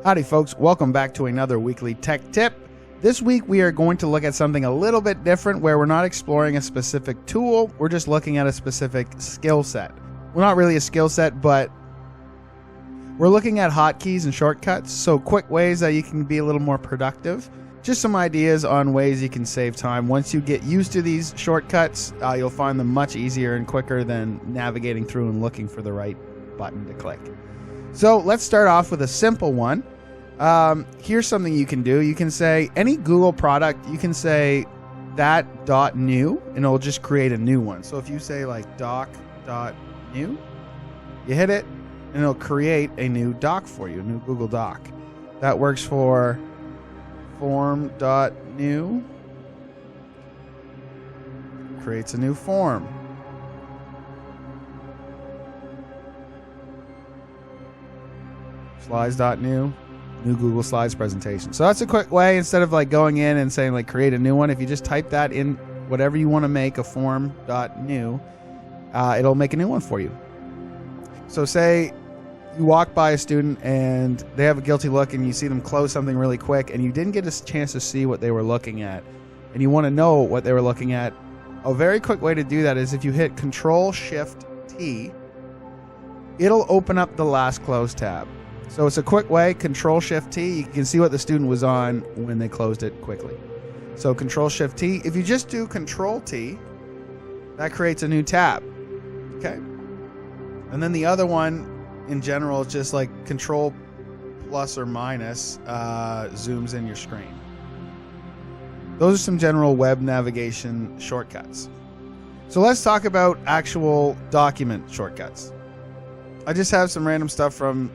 Howdy folks, welcome back to another weekly tech tip. This week we are going to look at something a little bit different where we're not exploring a specific tool, we're just looking at a specific skill set. Well, not really a skill set, but we're looking at hotkeys and shortcuts, so quick ways that you can be a little more productive. Just some ideas on ways you can save time. Once you get used to these shortcuts, you'll find them much easier and quicker than navigating through and looking for the right button to click. So let's start off with a simple one. Here's something you can do. You can say any Google product, you can say that.new and it'll just create a new one. So if you say like doc.new, you hit it and it'll create a new doc for you, a new Google Doc. That works for form.new, creates a new form. Slides.new, new Google Slides presentation. So that's a quick way, instead of like going in and saying like create a new one, if you just type that in whatever you want to make, a form.new, it'll make a new one for you. So say you walk by a student and they have a guilty look and you see them close something really quick and you didn't get a chance to see what they were looking at and you want to know what they were looking at. A very quick way to do that is if you hit Control-Shift-T, it'll open up the last close tab. So it's a quick way, Control-Shift-T, you can see what the student was on when they closed it quickly. So Control-Shift-T, if you just do Control-T, that creates a new tab, okay? And then the other one, in general, is just like Control plus or minus zooms in your screen. Those are some general web navigation shortcuts. So let's talk about actual document shortcuts. I just have some random stuff from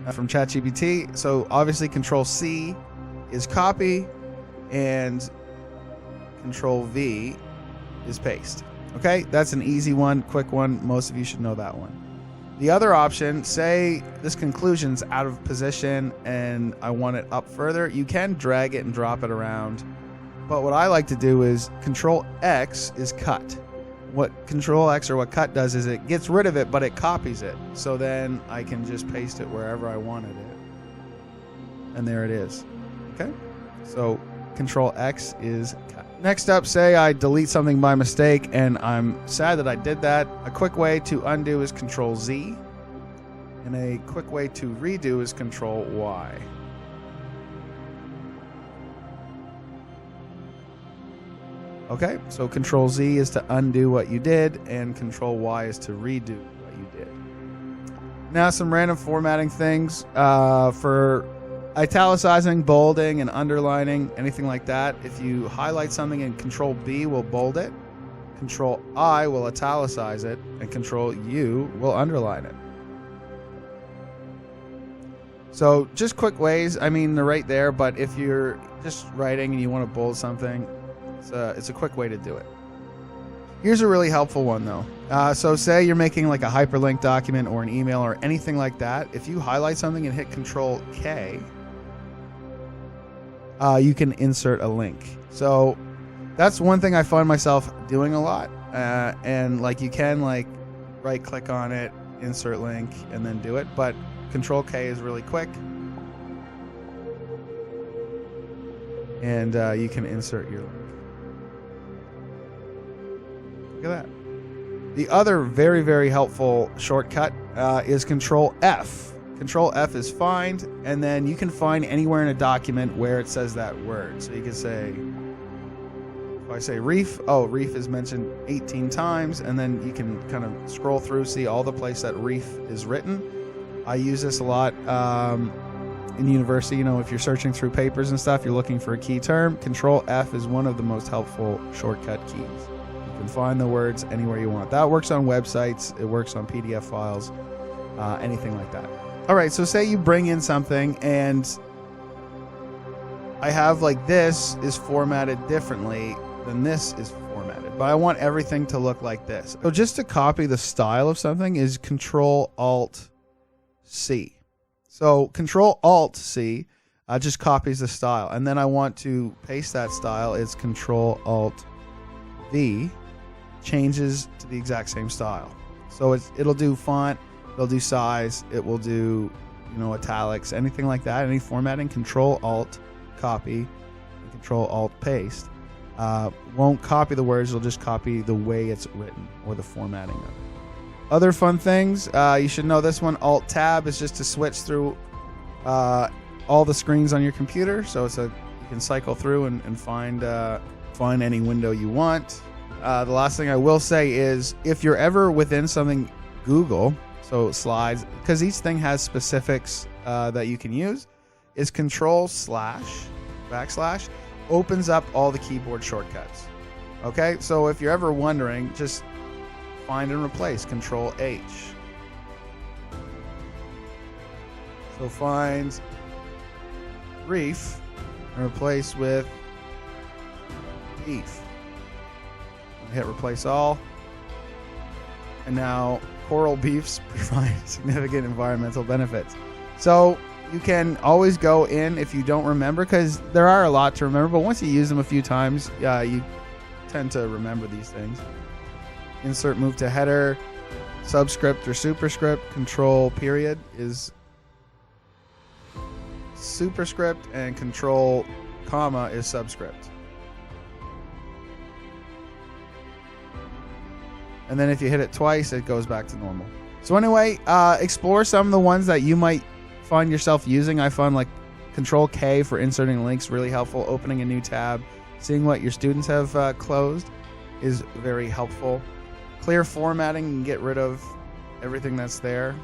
ChatGPT. So obviously Control-C is copy and Control-V is paste. Okay, that's an easy one, quick one. Most of you should know that one. The other option, say this conclusion's out of position and I want it up further, you can drag it and drop it around. But what I like to do is Control-X is cut. What Control-X or what cut does is it gets rid of it, but it copies it. So then I can just paste it wherever I wanted it. And there it is. Okay? So Control-X is cut. Next up, say I delete something by mistake and I'm sad that I did that. A quick way to undo is Control-Z. And a quick way to redo is Control-Y. Okay, so Control-Z is to undo what you did, and Control-Y is to redo what you did. Now some random formatting things for italicizing, bolding, and underlining, anything like that. If you highlight something and Control-B will bold it, Control-I will italicize it, and Control-U will underline it. So just quick ways, I mean they're right there, but if you're just writing and you want to bold something, it's a quick way to do it. Here's a really helpful one though. So say you're making like a hyperlink document or an email or anything like that. If you highlight something and hit Control-K, you can insert a link. So that's one thing I find myself doing a lot. And like you can like right click on it, insert link, and then do it. But Control-K is really quick. And you can insert your link. Look at that. The other very, very helpful shortcut is Control-F. Control-F is find, and then you can find anywhere in a document where it says that word. So you can say, if I say reef, oh, reef is mentioned 18 times, and then you can kind of scroll through, see all the place that reef is written. I use this a lot in university. You know, if you're searching through papers and stuff, you're looking for a key term, Control-F is one of the most helpful shortcut keys. You can find the words anywhere you want. That works on websites, it works on PDF files, anything like that. All right, so say you bring in something and I have like this is formatted differently than this is formatted, but I want everything to look like this. So just to copy the style of something is Control-Alt-C. So Control-Alt-C just copies the style, and then I want to paste that style. It's Control-Alt-V, changes to the exact same style. So it'll do font, it'll do size, it will do italics, anything like that, any formatting, Control Alt copy and Control Alt paste. Won't copy the words, it'll just copy the way it's written or the formatting of it. Other fun things, you should know this one. Alt Tab is just to switch through all the screens on your computer, so you can cycle through and find any window you want. The last thing I will say is, if you're ever within something Google, so slides, because each thing has specifics that you can use, is Control / opens up all the keyboard shortcuts. Okay, so if you're ever wondering, just find and replace, Control H. So find Reef and replace with beef. Hit replace all. And now coral beefs provide significant environmental benefits. So you can always go in if you don't remember, because there are a lot to remember, but once you use them a few times, you tend to remember these things. Insert move to header, subscript or superscript, control period is superscript, and control comma is subscript. And then if you hit it twice, it goes back to normal. So anyway, explore some of the ones that you might find yourself using. I find like Control K for inserting links really helpful. Opening a new tab, seeing what your students have closed is very helpful. Clear formatting and get rid of everything that's there.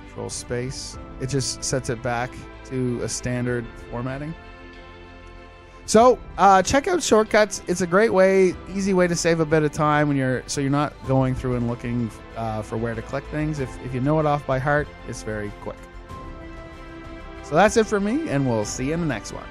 Control space. It just sets it back to a standard formatting. So check out shortcuts. It's a great way, easy way to save a bit of time when you're not going through and looking for where to click things. If you know it off by heart, it's very quick. So that's it for me, and we'll see you in the next one.